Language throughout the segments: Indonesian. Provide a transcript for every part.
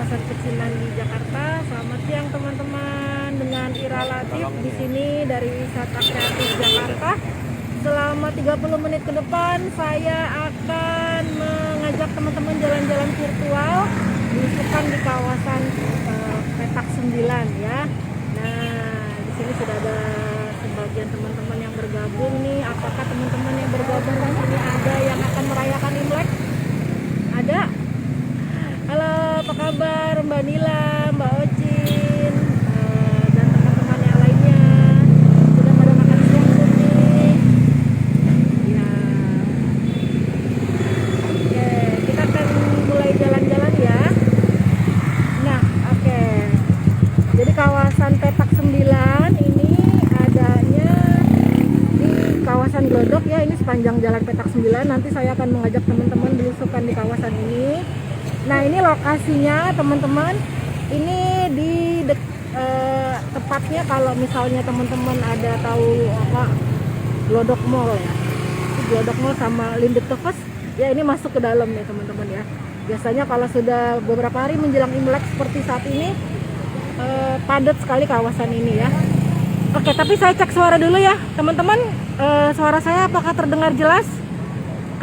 kawasan pecinan di Jakarta. Selamat siang teman-teman, dengan Ira Latif di sini dari Wisata Kreatif Jakarta. Selama 30 menit ke depan saya akan mengajak teman-teman jalan-jalan virtual belusukan di kawasan Petak 9 ya. Nah, di sini sudah ada sebagian teman-teman yang bergabung nih. Apakah teman-teman yang bergabung di sini ada yang akan merayakan Imlek? Ada? Halo, apa kabar Mbak Nila, Mbak Ocin, dan teman-teman yang lainnya? Sudah pada makan siang belum nih? Ya. Oke, kita akan mulai jalan-jalan ya. Nah, oke. Jadi kawasan Petak 9 ini adanya di kawasan Glodok ya. Ini sepanjang jalan Petak 9. Nanti saya akan mengajak teman-teman belusukan di kawasan ini. Nah, ini lokasinya teman-teman. Ini di tepatnya kalau misalnya teman-teman ada tahu apa Glodok Mall ya. Glodok Mall sama Lindetovos ya, ini masuk ke dalam nih teman-teman ya. Biasanya kalau sudah beberapa hari menjelang Imlek seperti saat ini padat sekali kawasan ini ya. Oke, tapi saya cek suara dulu ya teman-teman. Suara saya apakah terdengar jelas?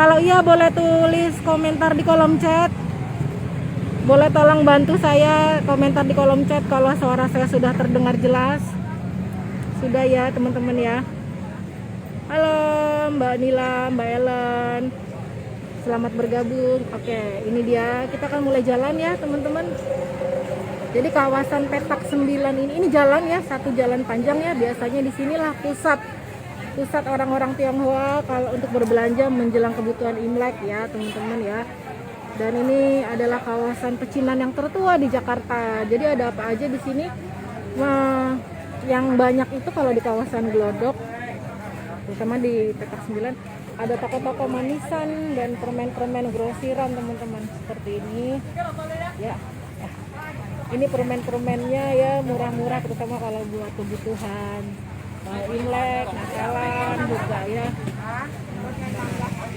Kalau iya boleh tulis komentar di kolom chat. Boleh tolong bantu saya komentar di kolom chat kalau suara saya sudah terdengar jelas. Sudah ya teman-teman ya. Halo Mbak Nila, Mbak Ellen, selamat bergabung. Oke, ini dia, kita akan mulai jalan ya teman-teman. Jadi kawasan Petak 9 ini jalan ya, satu jalan panjang ya. Biasanya di sinilah pusat orang-orang Tionghoa kalau untuk berbelanja menjelang kebutuhan Imlek ya teman-teman ya. Dan ini adalah kawasan pecinan yang tertua di Jakarta. Jadi ada apa aja di sini? Nah, yang banyak itu kalau di kawasan Glodok, terutama di Petak 9, ada toko-toko manisan dan permen-permen grosiran teman-teman seperti ini. Ya, ini permen-permennya ya murah-murah, terutama kalau buat kebutuhan Imlek, Natalan juga ya.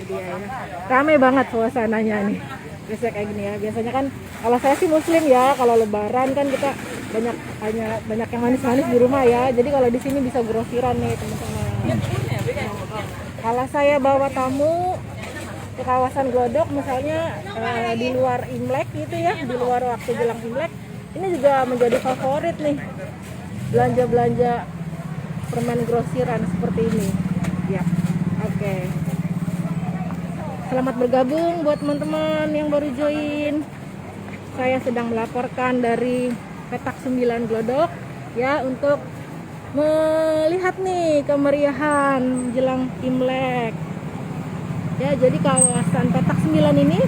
Dia ya. Rame banget suasananya nih. Biasanya kayak gini ya. Biasanya kan kalau saya sih muslim ya, kalau lebaran kan kita banyak yang manis-manis di rumah ya. Jadi kalau di sini bisa grosiran nih teman-teman. Kalau saya bawa tamu ke kawasan Glodok misalnya di luar Imlek gitu ya, di luar waktu jelang Imlek, ini juga menjadi favorit nih. Belanja-belanja permen grosiran seperti ini. Ya. Oke. Selamat bergabung buat teman-teman yang baru join. Saya sedang melaporkan dari Petak 9 Glodok ya, untuk melihat nih kemeriahan jelang Imlek. Ya, jadi kawasan Petak 9 ini,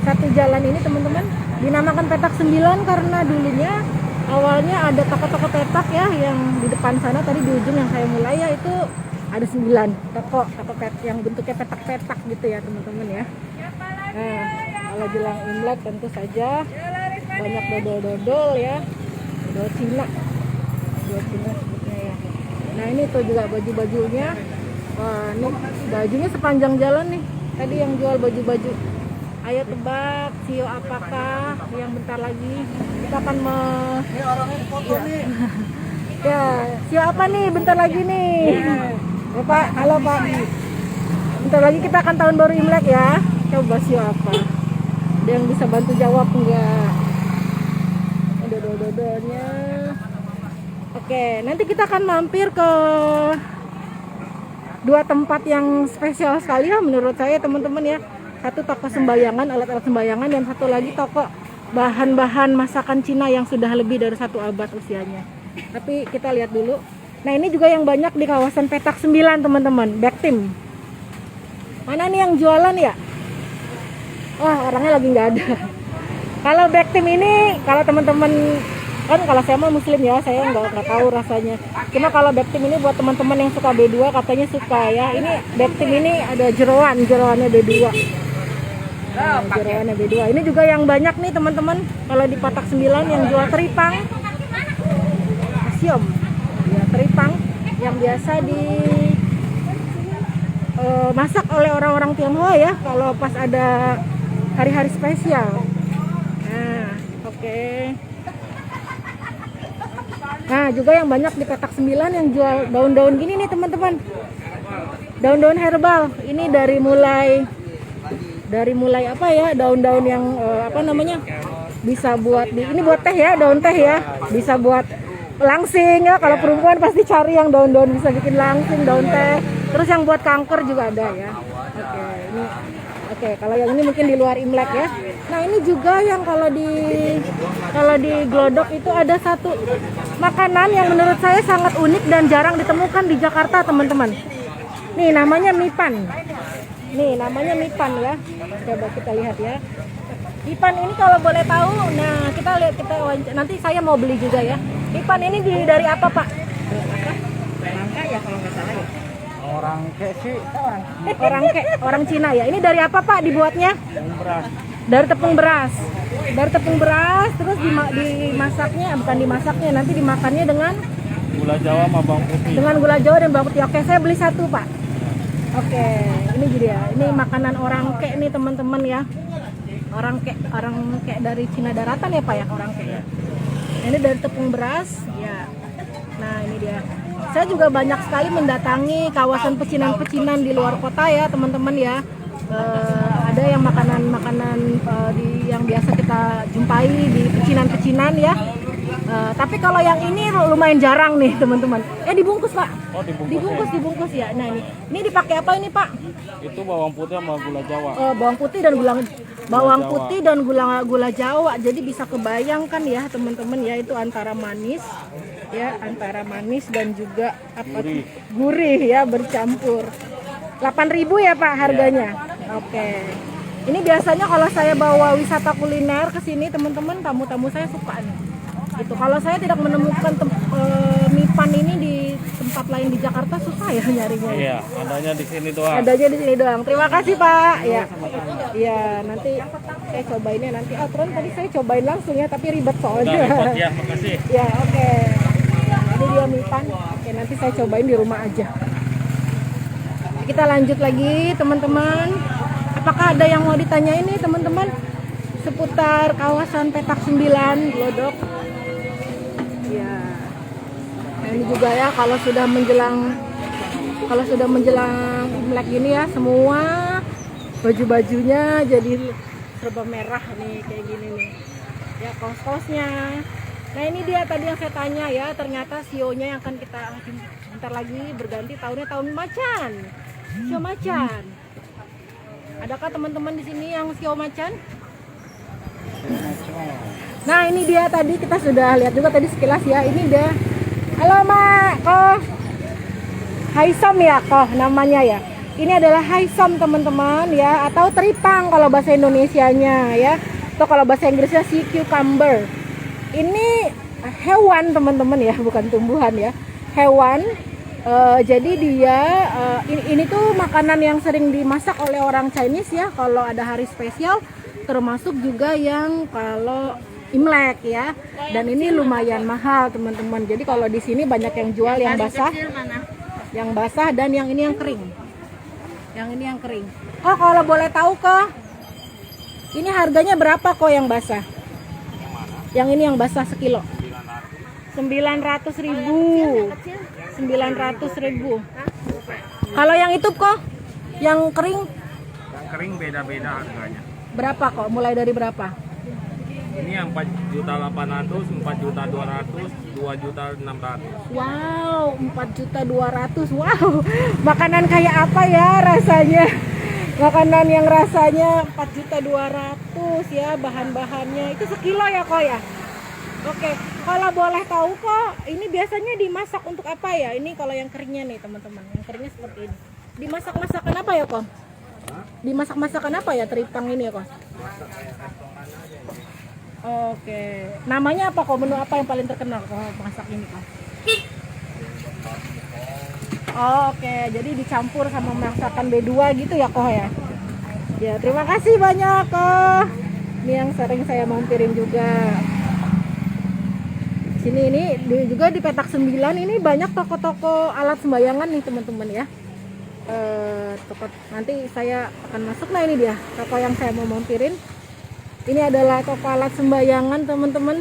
satu jalan ini teman-teman dinamakan Petak 9 karena dulunya awalnya ada toko-toko petak ya, yang di depan sana tadi di ujung yang saya mulai ya, itu ada 9 toko petak yang bentuknya petak-petak gitu ya teman-teman ya. Nah, kalau jelang Imlek tentu saja banyak dodol-dodol ya, dodol Cina sebutnya ya. Nah, ini tuh juga baju-bajunya. Wah, ini bajunya sepanjang jalan nih. Tadi yang jual baju-baju. Ayo tebak, sio apakah yang bentar lagi kita akan ini orangnya foto nih. Ya, sio apa nih bentar lagi nih? Bapak, halo Pak. Bentar lagi kita akan tahun baru Imlek ya. Coba sio apa? Ada yang bisa bantu jawab enggak? Dodol-dodolnya. Oke, nanti kita akan mampir ke dua tempat yang spesial sekali ya menurut saya teman-teman ya. Satu toko sembayangan, alat-alat sembayangan, dan satu lagi toko bahan-bahan masakan Cina yang sudah lebih dari 1 abad usianya. Tapi kita lihat dulu. Nah, ini juga yang banyak di kawasan Petak 9 teman-teman, Backtim. Mana nih yang jualan ya? Wah, orangnya lagi nggak ada. Kalau Backtim ini, kalau teman-teman kan, kalau saya mah muslim ya, saya nggak tahu rasanya. Cuma kalau Backtim ini buat teman-teman yang suka B2 katanya suka ya. Ini Backtim ini ada jeroannya B2. Nah, jeroannya B2. Ini juga yang banyak nih teman-teman. Kalau di Petak 9 yang jual teripang, asiom, ya teripang yang biasa di masak oleh orang-orang Tionghoa ya. Kalau pas ada hari-hari spesial. Nah, Oke. Nah, juga yang banyak di petak 9 yang jual daun-daun gini nih teman-teman. Daun-daun herbal. Ini dari mulai apa ya? Daun-daun yang apa namanya? Bisa buat ini buat teh ya, daun teh ya. Bisa buat langsing ya. Kalau perempuan pasti cari yang daun-daun bisa bikin langsing, daun teh. Terus yang buat kanker juga ada ya. Oke, ini oke, kalau yang ini mungkin di luar Imlek ya. Nah, ini juga yang kalau di Glodok itu ada satu makanan yang menurut saya sangat unik dan jarang ditemukan di Jakarta, teman-teman. Nih, namanya mipan. Nih, namanya mipan ya. Coba kita lihat ya. Mipan ini kalau boleh tahu, nah kita lihat nanti saya mau beli juga ya. Mipan ini dari apa, Pak? Nangka ya kalau nggak salah ya. Orang kek sih. Orang Cina ya. Ini dari apa, Pak, dibuatnya? Beras. Dari tepung beras. Dari tepung beras terus dimasaknya, bukan dimasaknya, nanti dimakannya dengan Gula Jawa sama bawang putih. dengan gula Jawa dan bawang putih. Oke, saya beli satu, Pak. Oke, ini jadi ya. Ini makanan orang kek nih, teman-teman ya. Orang kek dari Cina daratan ya, Pak ya, orang kek ya. Ini dari tepung beras ya. Nah, ini dia. Saya juga banyak sekali mendatangi kawasan pecinan-pecinan di luar kota ya, teman-teman ya. Ada yang makanan-makanan yang biasa kita jumpai di pecinan-pecinan ya. Tapi kalau yang ini lumayan jarang nih, teman-teman. Dibungkus, Pak. Oh, dibungkus. Dibungkus ya. Nah, ini dipakai apa ini, Pak? Itu bawang putih sama gula Jawa. Bawang putih dan gula Jawa. Jadi bisa kebayangkan ya, teman-teman ya, itu antara manis dan juga gurih ya, bercampur. 8.000 ya, Pak, harganya. Oke. Ini biasanya kalau saya bawa wisata kuliner ke sini, teman-teman, tamu-tamu saya suka nih. Itu kalau saya tidak menemukan mipan ini di tempat lain di Jakarta, susah ya nyarinya. Iya, adanya di sini doang. Adanya di sini doang. Terima kasih, Pak. Ya. Iya, nanti saya cobainnya nanti. Terus tadi saya cobain langsung ya, tapi ribet soalnya. Udah ribet ya, makasih. Ya, oke. Ini dia mipan. Oke, nanti saya cobain di rumah aja. Kita lanjut lagi, teman-teman. Apakah ada yang mau ditanyain nih, teman-teman, seputar kawasan petak 9 Glodok? Ya. Nah, ini juga ya, kalau sudah menjelang Imlek gini ya, semua baju-bajunya jadi serba merah nih, kayak gini nih. Ya, kaos-kaosnya. Nah, ini dia tadi yang saya tanya ya, ternyata sionya yang akan kita bentar lagi berganti tahunnya tahun macan. Sio macan. Adakah teman-teman di sini yang sio macan? Nah, ini dia tadi kita sudah lihat juga tadi sekilas ya. Ini dia. Halo, Mak. Haisom ya, namanya ya. Ini adalah haisom, teman-teman ya, atau teripang kalau bahasa Indonesianya ya. Atau kalau bahasa Inggrisnya sea cucumber. Ini hewan, teman-teman ya, bukan tumbuhan ya. Hewan. Jadi dia ini tuh makanan yang sering dimasak oleh orang Chinese ya kalau ada hari spesial, termasuk juga yang kalau Imlek ya. Dan ini lumayan mahal, teman-teman. Jadi kalau di sini banyak yang jual yang basah dan yang ini yang kering. Yang ini yang kering. Kalau boleh tahu ini harganya berapa yang basah? Yang ini yang basah sekilo. 900.000. 900.000. Kalau yang itu yang kering? Yang kering beda-beda harganya. Berapa Mulai dari berapa? Ini yang 4.800.000, 4.200.000, 2.600.000. Wow, 4.200.000. Wow. Makanan kayak apa ya rasanya? Makanan yang rasanya 4.200.000 ya, bahan-bahannya. Itu sekilo ya ya? Oke, kalau boleh tahu ini biasanya dimasak untuk apa ya? Ini kalau yang keringnya nih, teman-teman. Yang keringnya seperti ini. Dimasak-masakan apa ya, Dimasak-masakan apa ya teripang ini ya, Oke. Namanya apa menu apa yang paling terkenal masak ini, Oke, jadi dicampur sama masakan B2 gitu ya, ya? Ya, terima kasih banyak, Ini yang sering saya mampirin juga. Sini ini juga di petak 9 ini banyak toko-toko alat sembayangan nih, teman-teman ya. Toko nanti saya akan masuk. Nah, ini dia toko yang saya mau mampirin. Ini adalah toko alat sembayangan teman-teman.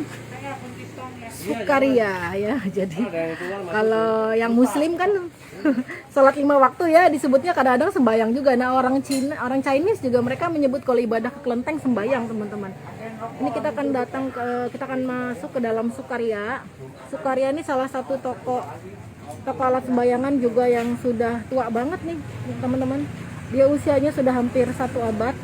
Sukaria ya. Jadi kalau yang muslim kan sholat 5 waktu ya disebutnya kadang-kadang sembayang juga. Nah orang Chinese juga mereka menyebut kalau ibadah ke kelenteng sembayang teman-teman. Ini kita akan masuk ke dalam Sukaria. Sukaria ini salah satu toko alat sembayangan juga yang sudah tua banget nih teman-teman. Dia usianya sudah hampir 1 abad.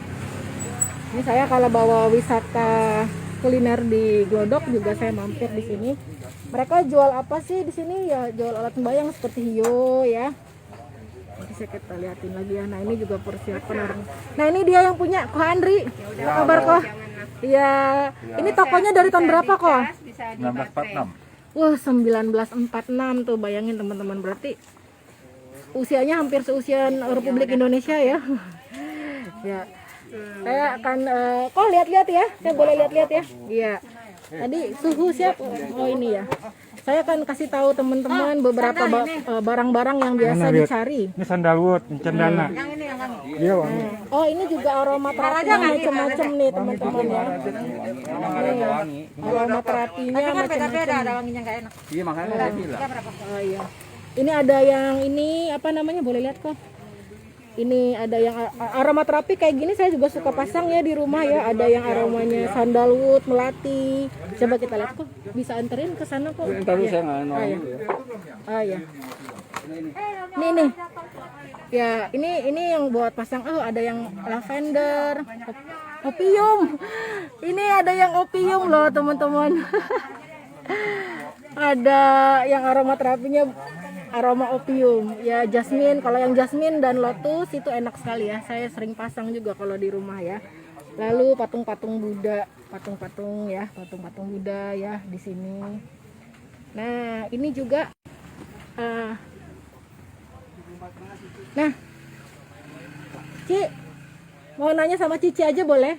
Ini saya kalau bawa wisata kuliner di Glodok juga saya mampir di sini. Mereka jual apa sih di sini ya? Jual alat sembayang seperti hiyo ya. Nanti saya kita liatin lagi ya. Nah ini juga persiapan orang. Nah ini dia yang punya Ko Andri. Apa kabar Ko? Iya. Ini tokonya dari tahun berapa Ko? 1946. Wah 1946 tuh, bayangin teman-teman, berarti usianya hampir seusia Republik Indonesia ya. Ya. Saya akan kok lihat-lihat ya, saya boleh lihat-lihat ya. Iya. Tadi suhu siap. Oh ini ya. Saya akan kasih tahu teman-teman beberapa barang-barang yang biasa dicari. Ini sandalwood, cendana. Yang ini yang kami. Iya, wangi. Oh ini juga aromaterapi macam-macam nih teman-teman ya. Aromaterapinya Tapi kan beda-beda, macam-macam. ada wanginya nggak enak. Iya, makanya saya bilang. Kita berapa? Oh iya. Ini ada yang ini apa namanya, boleh lihat kok. Ini ada yang aromaterapi kayak gini saya juga suka pasang ya di rumah ya. Ada yang aromanya sandalwood, melati. Coba kita lihat kok. Bisa anterin ke sana kok. Entar Ya. saya nggak Ah, nongol ya. ya. Ah ya. Nih. Ya, ini yang buat pasang. Oh, ada yang lavender, opium. Ini ada yang opium loh, teman-teman. Ada yang aromaterapinya aroma opium. Ya, jasmine. Kalau yang jasmine dan lotus itu enak sekali ya. Saya sering pasang juga kalau di rumah ya. Lalu patung-patung Buddha, patung-patung Buddha ya di sini. Nah, ini juga nah, Ci, mau nanya sama Cici aja boleh?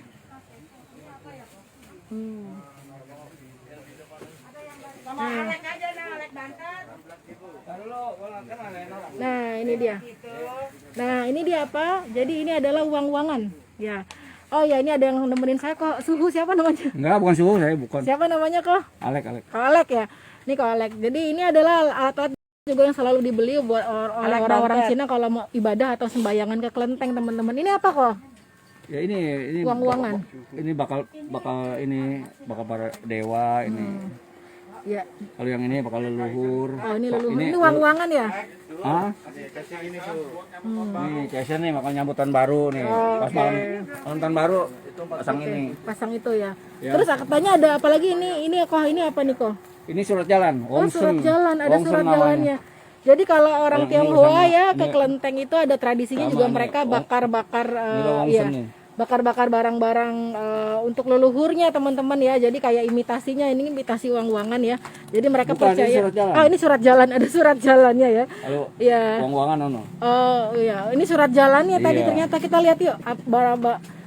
Nah, ini dia. Nah, ini dia apa? Jadi ini adalah uang-uangan. Ya. Oh ya, ini ada yang nemenin saya kok. Suhu siapa namanya? Enggak, bukan suhu saya, bukan. Siapa namanya kok? Alek. Kolek ya. Ini kolek. Jadi ini adalah alat-alat juga yang selalu dibeli buat oleh orang-orang Cina kalau mau ibadah atau sembayangan ke kelenteng, teman-teman. Ini apa kok? Ya ini Uang-uangan. Ini bakal para dewa ini. Ya. Kalau yang ini bakal leluhur. Oh, ini leluhur. Ini uang-uangan ya? Ah? Ini casing nih, makanya nyambut tahun baru nih. Pas malam tahun baru pasang ini. Pasang itu ya. Ya. Terus katanya ada apa lagi ini kok, ini apa nih kok? Ini surat jalan. Oh, surat jalan, ada Wongsen surat namanya. jalannya. Jadi kalau orang Yang Tionghoa sama- ya ke ini- kelenteng itu ada tradisinya sama juga ini, mereka Wong- bakar-bakar Ini udah ya. Wongsen nih. Bakar-bakar barang-barang untuk leluhurnya teman-teman ya. Jadi kayak imitasinya, ini imitasi uang-uangan ya. Jadi mereka Bukan, ini percaya. surat jalan. Oh, ini surat jalan, ada surat jalannya ya. Kalau Iya. uang-uangan ono. Oh iya, ini surat jalannya tadi Iya. ternyata, kita lihat yuk.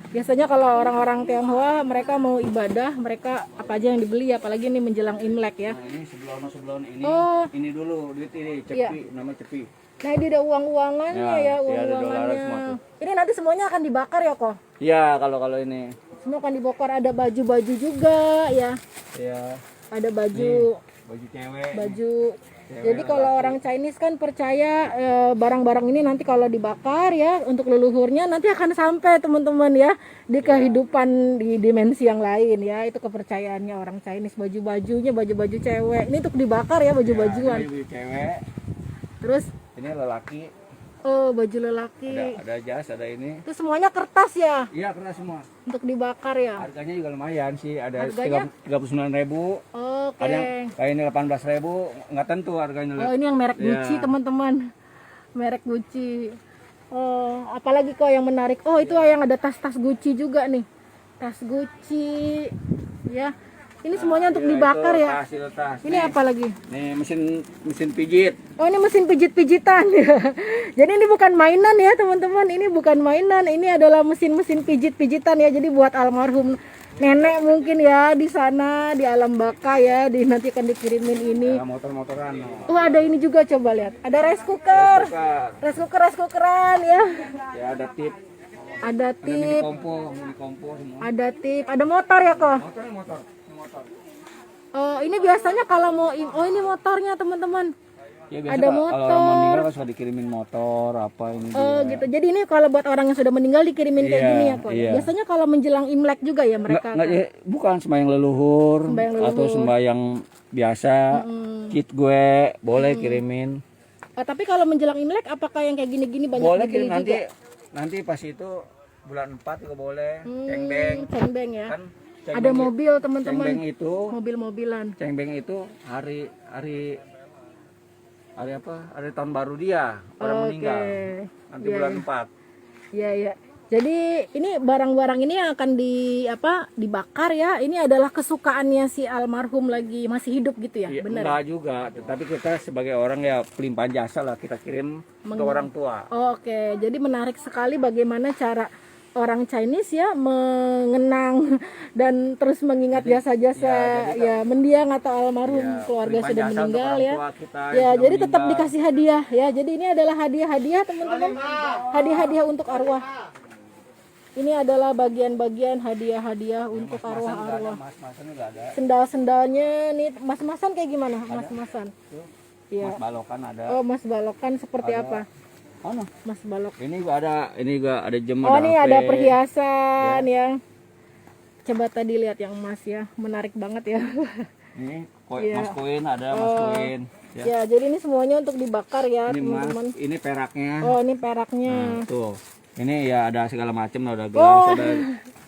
Biasanya kalau orang-orang Tionghoa mereka mau ibadah, mereka apa aja yang dibeli, apalagi ini menjelang Imlek ya. Nah, ini sebelum ini. Oh. Ini dulu duit ini cepi, Iya. nama cepi. Nah ini ada uang-uangannya Ya, ya, iya, ada uang-uangannya. dolar semua tuh. Ini nanti semuanya akan dibakar ya kok. Iya, kalau ini. Semua akan dibakar, ada baju-baju juga ya. Iya. Ada baju, Baju cewek. baju. Jadi kalau orang Chinese kan percaya barang-barang ini nanti kalau dibakar ya untuk leluhurnya nanti akan sampai teman-teman ya di kehidupan di dimensi yang lain ya. Itu kepercayaannya orang Chinese. Baju-bajunya baju-baju cewek. Ini untuk dibakar ya, baju-bajuan. Ini baju cewek. Terus Ini lelaki. oh baju lelaki. Ada jas, ada ini. Itu semuanya kertas ya Iya, keras semua. untuk dibakar ya. Harganya juga lumayan sih. Ada Harganya? 39.000. Oke. Ada yang kayak ini 18.000, nggak tentu harganya. Oh ini yang merek Iya. Gucci teman-teman. Merek Gucci. Oh apalagi kok yang menarik. Oh itu yang ada tas-tas Gucci juga nih. Tas Gucci. Ya. Ini semuanya untuk dibakar ya. Tas. Ini apa lagi? Nih mesin pijit. Oh ini mesin pijit-pijitan ya. Jadi ini bukan mainan ya teman-teman. Ini bukan mainan. Ini adalah mesin-mesin pijit-pijitan ya. Jadi buat almarhum nenek mungkin ya di sana di alam baka ya. Nanti akan dikirimin ini. Ya, motor-motoran. Oh ada ini juga, coba lihat. Ada rice cooker. Bukan. Rice cookeran ya. Ya ada tip. ada Ada mini tip, kompo semua. ada tip, ada motor ya kok. Motor. Oh, ini biasanya kalau mau oh ini motornya teman-teman. Ya biasa Ada kalau orang motor. meninggal kan suka dikirimin motor apa ini Oh dia. gitu. Jadi ini kalau buat orang yang sudah meninggal dikirimin kayak Iya, gini ya kok. iya. Biasanya kalau menjelang Imlek juga ya mereka. Nggak, ya, bukan sembahyang leluhur, Sembahyang leluhur. atau sembahyang biasa. Kit gue boleh kirimin. Oh, tapi kalau menjelang Imlek apakah yang kayak gini-gini banyak Boleh dibeli kirim nanti. juga? Nanti pas itu bulan 4 juga boleh. Cengbeng. Cengbeng ya. Kan Ada mobil teman-teman. Cengbeng itu hari apa? Hari tahun baru dia orang meninggal. Nanti Iya, bulan iya. 4. Iya ya. Jadi ini barang-barang ini yang akan dibakar ya. Ini adalah kesukaannya si almarhum lagi masih hidup gitu ya, Iya, benar? enggak juga, tetapi kita sebagai orang ya pelimpah jasa lah kita kirim ke orang tua. Oke, jadi menarik sekali bagaimana cara orang Chinese ya mengenang dan terus mengingat jasa-jasa ya mendiang atau almarhum keluarga pelimpah sudah jasa meninggal untuk orang ya. tua kita yang Ya, sudah jadi tetap meninggal. dikasih hadiah ya. Jadi ini adalah hadiah-hadiah teman-teman. Hadiah-hadiah untuk arwah. Ini adalah bagian-bagian hadiah-hadiah untuk arwah-arwah. Mas-masan nggak ada. Sendal-sendalnya nih mas-masan kayak gimana? Mas-masan. Iya. Mas balokan ada. Oh, mas balokan seperti apa? Oh, no. Mas balok. Ini juga ada jam, Oh, ini HP. ada perhiasan ya. Coba tadi lihat yang emas ya, menarik banget ya. Ini Iya. mas koin ada, mas koin. Ya. Ya, jadi ini semuanya untuk dibakar ya, Ini mas, teman-teman. ini peraknya. Oh, ini peraknya. Nah, tuh. Ini ya ada segala macam, ada gelas, ada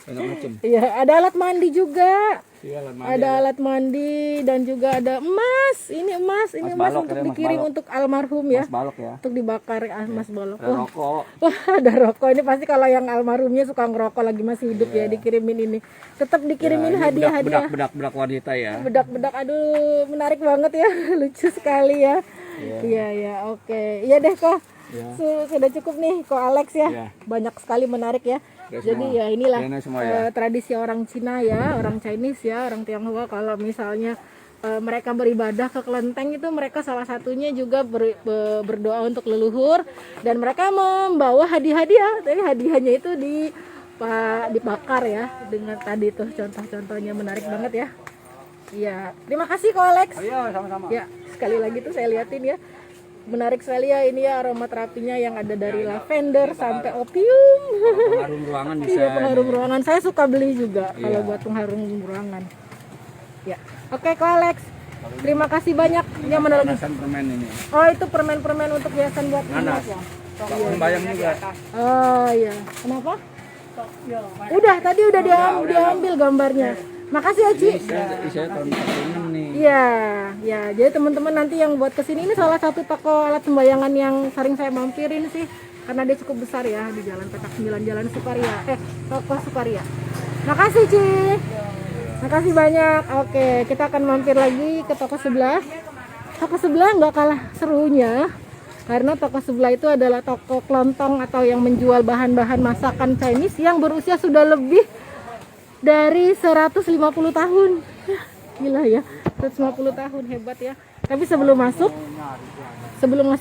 segala macam. Iya, ada alat mandi juga. Iya, lah, Ada alat mandi dan juga ada emas. Ini emas Mas emas balok untuk ya, mas dikirim balok. untuk almarhum ya. Mas balok ya. Untuk dibakar emas balok. Ada Wah, rokok. wah, ada rokok. Ini pasti kalau yang almarhumnya suka ngerokok lagi masih hidup ya, dikirimin ini. Tetap dikirimin Ini hadiah-hadiah. bedak bedak wanita ya. Bedak-bedak, aduh menarik banget ya. Lucu sekali ya. Iya ya, oke. Iya deh kok. Iya. Sudah cukup nih kok Alex ya. Iya. Banyak sekali menarik ya. Udah Jadi semua. ya inilah Ini semua ya. tradisi orang Cina ya, orang Chinese ya, orang Tionghoa kalau misalnya mereka beribadah ke kelenteng itu mereka salah satunya juga berdoa untuk leluhur dan mereka membawa hadiah-hadiah. Jadi hadiahnya itu dibakar ya dengan tadi tuh contoh-contohnya menarik banget ya. Iya, terima kasih kok Alex. Iya, sama-sama. Ya, sekali lagi tuh saya liatin ya. Menarik sekali ya ini ya aromaterapinya yang ada dari lavender sampai opium. Pengharum ruangan bisa. Iya, pengharum ruangan. Saya suka beli juga kalau buat pengharum ruangan. Ya. Oke, kok Alex. Terima kasih banyak. Ya, mana lagi? Pemanasan permen ini. Oh, itu permen-permen untuk hiasan buat Nanas. ya. Sembayang juga. Oh, iya. Kenapa? Udah, tadi udah diambil gambarnya. Makasih ya, Ci. Saya tahun 46 nih. Iya, ya. Jadi teman-teman nanti yang buat kesini ini salah satu toko alat sembayangan yang sering saya mampirin sih, karena dia cukup besar ya di Jalan Petak 9 Jalan Sukaria. Toko Sukaria. Makasih Ci. Makasih banyak. Oke, kita akan mampir lagi ke toko sebelah. Toko sebelah nggak kalah serunya, karena toko sebelah itu adalah toko kelontong atau yang menjual bahan-bahan masakan Chinese yang berusia sudah lebih dari 150 tahun. Gila ya, 150 tahun, hebat ya. Tapi sebelum masuk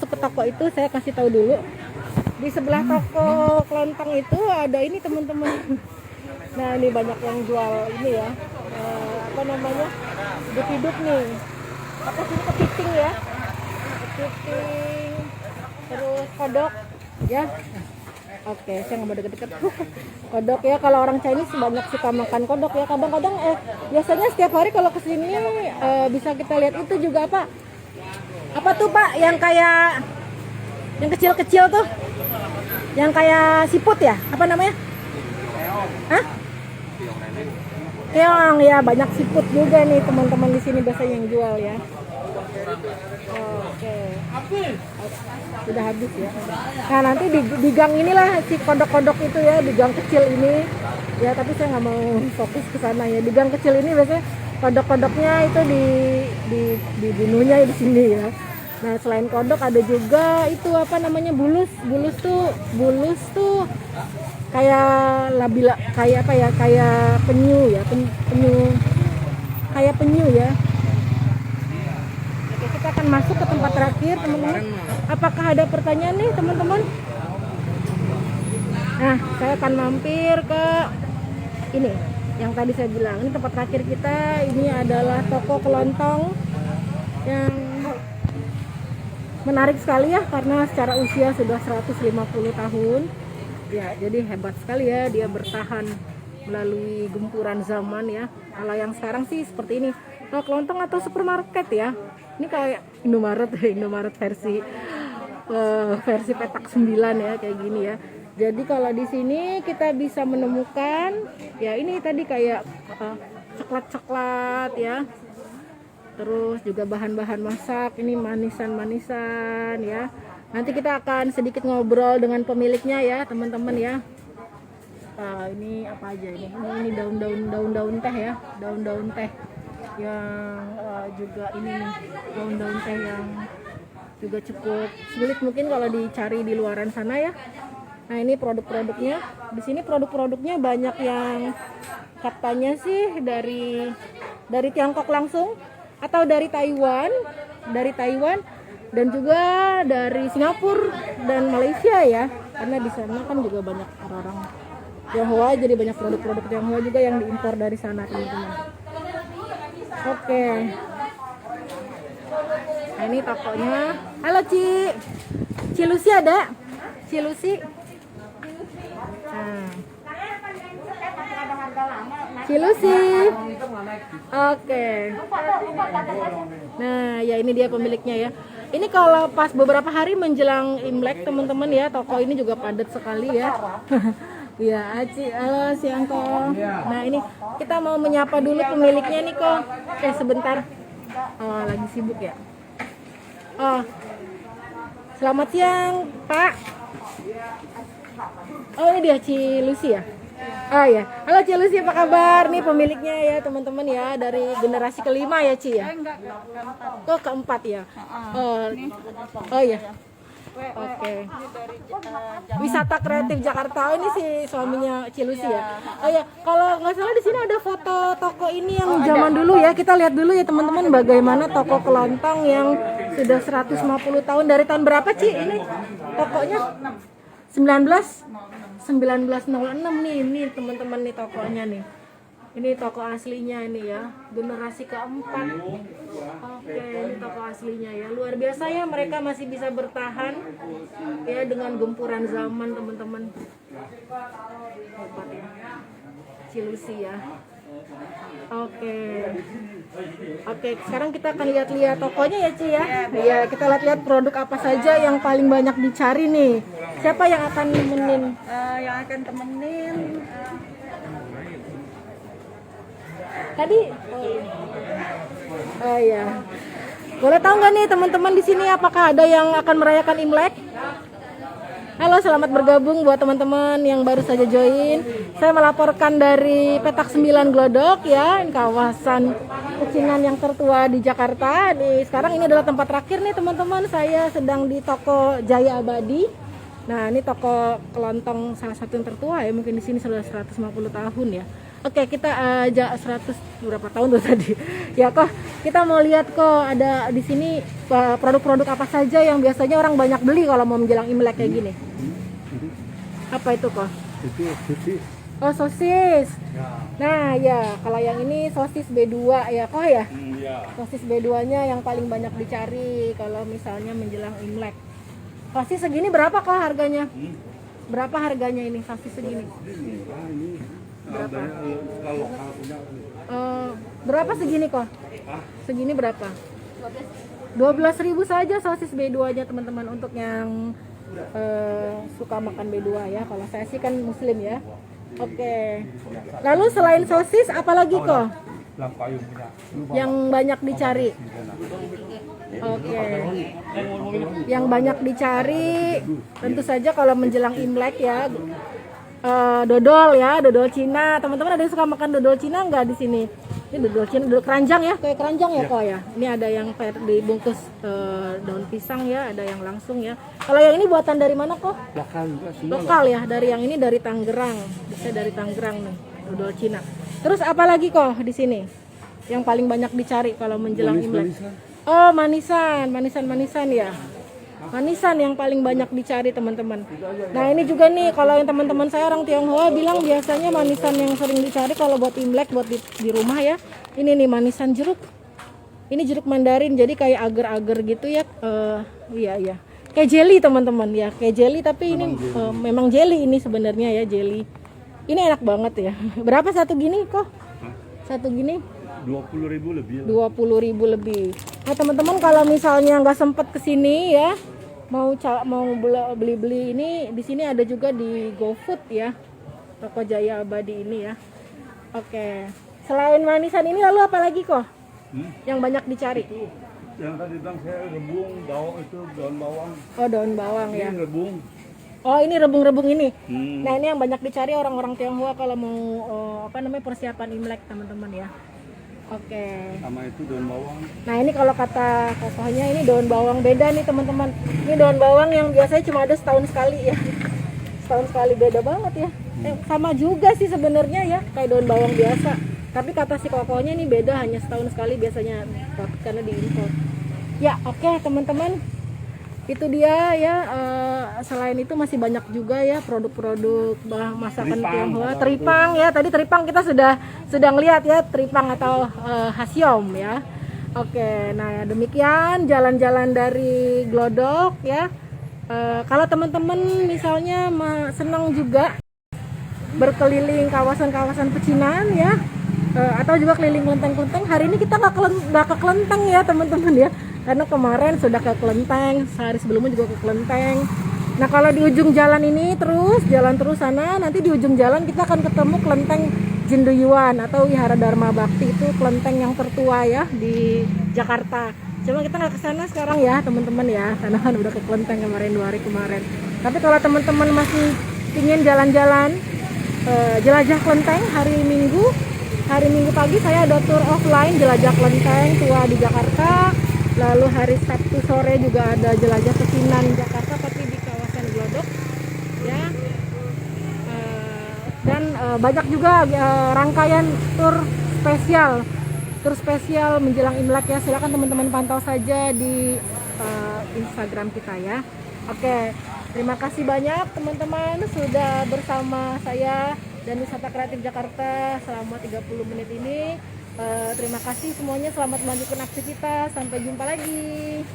ke toko itu saya kasih tahu dulu. Di sebelah toko kelontong itu ada ini teman-teman. Nah, ini banyak yang jual ini ya. Apa namanya? Hidup-hidup nih. Apa sih kepiting ya? Kepiting. Terus kodok ya. Oke, saya nggak mau deket-deket. Kodok ya, kalau orang Chinese banyak suka makan kodok ya. Kadang-kadang biasanya setiap hari kalau kesini bisa kita lihat itu juga apa? Apa tuh Pak? Yang kayak yang kecil-kecil tuh, yang kayak siput ya? Apa namanya? Hah? Keong ya, banyak siput juga nih teman-teman di sini biasanya yang jual ya. Oke. Sudah habis ya. Nah, nanti di gang inilah si kodok-kodok itu ya, di gang kecil ini. Ya, tapi saya nggak mau fokus ke sana ya. Di gang kecil ini biasanya kodok-kodoknya itu dibunuhnya di sini ya. Nah, selain kodok ada juga itu apa namanya bulus. Bulus tuh kayak labila, kayak apa ya? Kayak penyu ya, penyu. Kayak penyu ya. Oke, kita akan masuk ke tempat terakhir, teman-teman. Apakah ada pertanyaan nih, teman-teman? Nah, saya akan mampir ke ini yang tadi saya bilang. Ini tempat terakhir kita. Ini adalah toko kelontong yang menarik sekali ya, karena secara usia sudah 150 tahun. Ya, jadi hebat sekali ya, dia bertahan melalui gempuran zaman ya. Kalau yang sekarang sih seperti ini, toko kelontong atau supermarket ya. Ini kayak Indomaret, Indomaret versi versi petak 9 ya, kayak gini ya. Jadi kalau di sini kita bisa menemukan ya ini tadi kayak coklat-coklat ya. Terus juga bahan-bahan masak, ini manisan-manisan ya. Nanti kita akan sedikit ngobrol dengan pemiliknya ya, teman-teman ya. Ini apa aja ini? Ini daun-daun teh ya, daun-daun teh yang juga ini nih, daun-daun teh yang juga cukup sulit mungkin kalau dicari di luaran sana ya. Nah, ini produk-produknya. Di sini produk-produknya banyak yang katanya sih dari Tiongkok langsung atau dari Taiwan dan juga dari Singapura dan Malaysia ya. Karena di sana kan juga banyak orang-orang Tionghoa, jadi banyak produk-produk Tionghoa juga yang diimpor dari sana, teman-teman. Oke. Nah, ini tokonya. Halo Ci Lucy ada? Ci Lucy. Nah. Ci Lucy. Oke. Nah, ya ini dia pemiliknya ya. Ini kalau pas beberapa hari menjelang Imlek, teman-teman ya, toko ini juga padat sekali ya. Ya, Aci, halo si Angko. Nah, ini kita mau menyapa dulu pemiliknya nih kok. Sebentar. Oh, lagi sibuk ya. Oh, selamat siang Pak. Oh, ini dia Ci Lucy ya. Oh ya, halo Ci Lucy, apa kabar? Nih pemiliknya ya teman-teman ya, dari generasi kelima ya Ci ya. Oh, keempat ya. Oh ya. Oke. Wisata Kreatif Jakarta. Ini si suaminya Ci Lucy ya. Oh ya, kalau nggak salah di sini ada foto toko ini yang zaman dulu ya. Kita lihat dulu ya teman-teman, bagaimana toko kelontong yang sudah 150 tahun. Dari tahun berapa Ci ini tokonya? 1906 nih, ini teman-teman nih tokonya nih. Ini toko aslinya ini ya, generasi keempat. Oke, ini toko aslinya ya. Luar biasa ya, mereka masih bisa bertahan ya dengan gempuran zaman, teman-teman. Hebat ya. Ci Lucy ya. Oke, sekarang kita akan lihat-lihat tokonya ya Ci ya. Iya, kita lihat-lihat produk apa saja yang paling banyak dicari nih. Siapa yang akan nemenin? Yang akan temenin Tadi oh iya. Boleh tahu nggak nih teman-teman di sini apakah ada yang akan merayakan Imlek? Halo, selamat bergabung buat teman-teman yang baru saja join. Saya melaporkan dari Petak 9 Glodok ya, kawasan pecinan yang tertua di Jakarta. Sekarang ini adalah tempat terakhir nih teman-teman. Saya sedang di toko Jaya Abadi. Nah, ini toko kelontong salah satu yang tertua ya, mungkin di sini sudah 150 tahun ya. Oke, kita aja 100 berapa tahun tuh tadi. Ya kok, kita mau lihat kok ada di sini produk-produk apa saja yang biasanya orang banyak beli kalau mau menjelang Imlek kayak gini. Apa itu kok? Itu sosis. Oh, sosis. Nah, ya, kalau yang ini sosis B2 ya kok ya? Sosis B2-nya yang paling banyak dicari kalau misalnya menjelang Imlek. Sosis segini berapa kok harganya? Berapa harganya ini sosis segini? Berapa? Berapa segini kok? Segini berapa? 12.000 saja sosis B2-nya teman-teman, untuk yang suka makan B2 ya. Kalau saya sih kan muslim ya. Oke. Lalu selain sosis apa lagi kok yang banyak dicari? Oke. Yang banyak dicari tentu saja kalau menjelang Imlek ya, dodol ya, dodol Cina. Teman-teman ada yang suka makan dodol Cina nggak di sini? Ini dodol Cina, dodol keranjang ya, kayak keranjang ya kok ya. Ini ada yang dibungkus daun pisang ya, ada yang langsung ya. Kalau yang ini buatan dari mana kok? Lokal ya, dari yang ini dari Tangerang. Bisa dari Tangerang nih, dodol Cina. Terus apa lagi kok di sini yang paling banyak dicari kalau menjelang Imlek? Oh, manisan ya. Manisan yang paling banyak dicari teman-teman. Nah ini juga nih kalau yang teman-teman saya orang Tionghoa bilang biasanya manisan yang sering dicari kalau buat Imlek buat di rumah ya. Ini nih manisan jeruk. Ini jeruk mandarin jadi kayak agar-agar gitu ya. Iya. Kayak jelly teman-teman ya, kayak jelly tapi ini memang jelly ini sebenarnya ya jelly. Ini enak banget ya. Berapa satu gini kok? Satu gini 20.000 lebih. 20.000 lebih. Nah teman-teman kalau misalnya nggak sempet kesini ya, mau beli-beli ini di sini ada juga di GoFood ya, Toko Jaya Abadi ini ya. Oke. Selain manisan ini lalu apa lagi kok? Yang banyak dicari? Yang tadi bilang saya rebung, bawang itu daun bawang. Oh daun bawang ya. Ini rebung. Oh ini rebung-rebung ini. Nah ini yang banyak dicari orang-orang Tionghoa kalau mau persiapan Imlek teman-teman ya. Oke. Sama itu daun bawang. Nah ini kalau kata kokohnya ini daun bawang beda nih teman-teman. Ini daun bawang yang biasanya cuma ada setahun sekali ya. Setahun sekali beda banget ya. Sama juga sih sebenarnya ya kayak daun bawang biasa. Tapi kata si kokohnya ini beda hanya setahun sekali biasanya karena diimpor. Ya oke teman-teman. Itu dia ya, selain itu masih banyak juga ya produk-produk masakan Tionghoa. Teripang ya, tadi teripang kita sudah ngeliat ya, teripang atau hasiom ya. Oke, nah demikian jalan-jalan dari Glodok ya. Kalau teman-teman misalnya senang juga berkeliling kawasan-kawasan pecinan ya, atau juga keliling kelenteng-kelenteng, hari ini kita nggak ke kelenteng ya teman-teman ya. Karena kemarin sudah ke Kelenteng, sehari sebelumnya juga ke Kelenteng. Nah kalau di ujung jalan ini jalan terus sana, nanti di ujung jalan kita akan ketemu Kelenteng Jinduyuan atau Wihara Dharma Bakti, itu kelenteng yang tertua ya di Jakarta. Cuma kita nggak ke sana sekarang ya teman-teman ya, karena kan udah ke Kelenteng kemarin 2 hari kemarin. Tapi kalau teman-teman masih ingin jalan-jalan jelajah Kelenteng hari Minggu pagi saya ada tour offline jelajah Kelenteng tua di Jakarta. Lalu hari Sabtu sore juga ada jelajah pecinan Jakarta tapi di kawasan Glodok ya. Dan banyak juga rangkaian tur spesial menjelang Imlek ya. Silakan teman-teman pantau saja di Instagram kita ya. Oke, terima kasih banyak teman-teman sudah bersama saya dan Wisata Kreatif Jakarta selama 30 menit ini. Terima kasih semuanya, selamat melanjutkan aktivitas, sampai jumpa lagi.